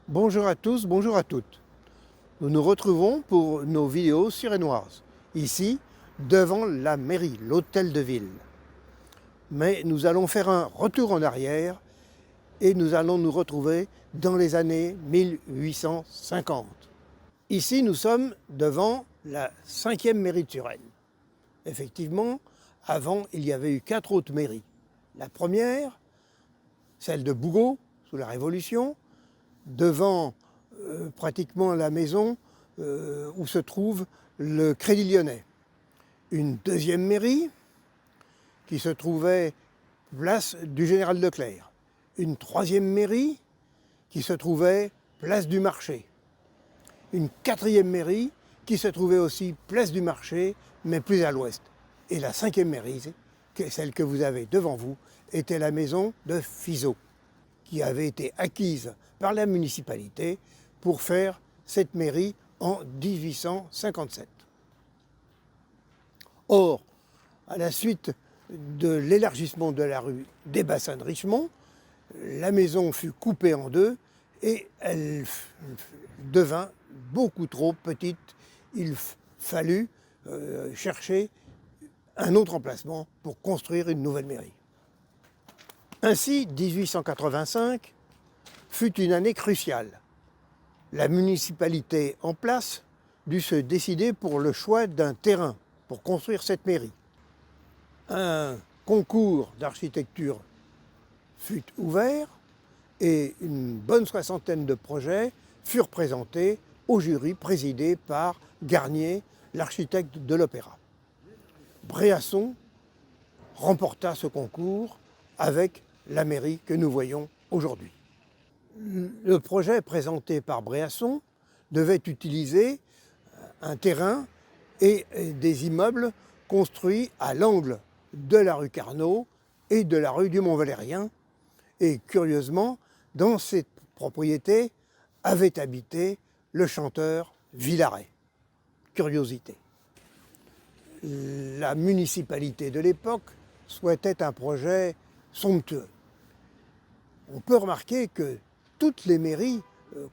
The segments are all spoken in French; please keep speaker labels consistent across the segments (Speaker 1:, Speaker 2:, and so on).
Speaker 1: Bonjour à tous, bonjour à toutes. Nous nous retrouvons pour nos vidéos surénoises, ici, devant la mairie, l'hôtel de ville. Mais nous allons faire un retour en arrière et nous allons nous retrouver dans les années 1850. Ici, nous sommes devant la 5e mairie de Suresnes. Effectivement, avant, il y avait eu 4 autres mairies. La première, celle de Bougot, sous la Révolution, devant pratiquement la maison où se trouve le Crédit Lyonnais. Une deuxième mairie qui se trouvait place du Général Leclerc. Une troisième mairie qui se trouvait place du Marché. Une quatrième mairie qui se trouvait aussi place du Marché, mais plus à l'ouest. Et la 5e mairie, celle que vous avez devant vous, était la maison de Fizeau, qui avait été acquise par la municipalité pour faire cette mairie en 1857. Or, à la suite de l'élargissement de la rue des Bassins de Richemont, la maison fut coupée en deux et elle devint beaucoup trop petite. Il fallut chercher un autre emplacement pour construire une nouvelle mairie. Ainsi, 1885 fut une année cruciale. La municipalité en place dut se décider pour le choix d'un terrain pour construire cette mairie. Un concours d'architecture fut ouvert et une bonne soixantaine de projets furent présentés au jury présidé par Garnier, l'architecte de l'Opéra. Bréasson remporta ce concours avec la mairie que nous voyons aujourd'hui. Le projet présenté par Bréasson devait utiliser un terrain et des immeubles construits à l'angle de la rue Carnot et de la rue du Mont-Valérien. Et curieusement, dans cette propriété avait habité le chanteur Villaret. Curiosité. La municipalité de l'époque souhaitait un projet somptueux. On peut remarquer que toutes les mairies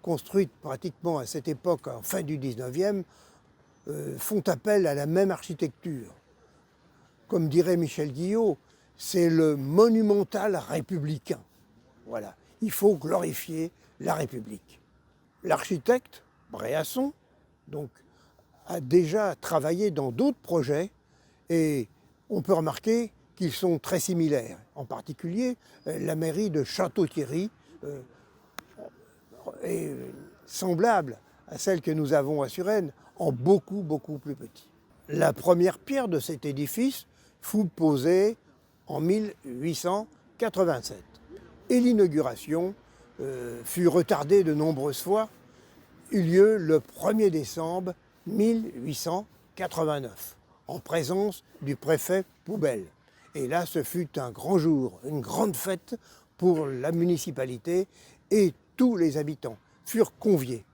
Speaker 1: construites pratiquement à cette époque, en fin du 19e, font appel à la même architecture. Comme dirait Michel Guillot, c'est le monumental républicain. Voilà, il faut glorifier la République. L'architecte, Bréasson, donc, a déjà travaillé dans d'autres projets et on peut remarquer qu'ils sont très similaires. En particulier, la mairie de Château-Thierry est semblable à celle que nous avons à Suresnes, en beaucoup, beaucoup plus petit. La première pierre de cet édifice fut posée en 1887 et l'inauguration fut retardée de nombreuses fois, eut lieu le 1er décembre 1889, en présence du préfet Poubelle. Et là, ce fut un grand jour, une grande fête pour la municipalité et tous les habitants furent conviés.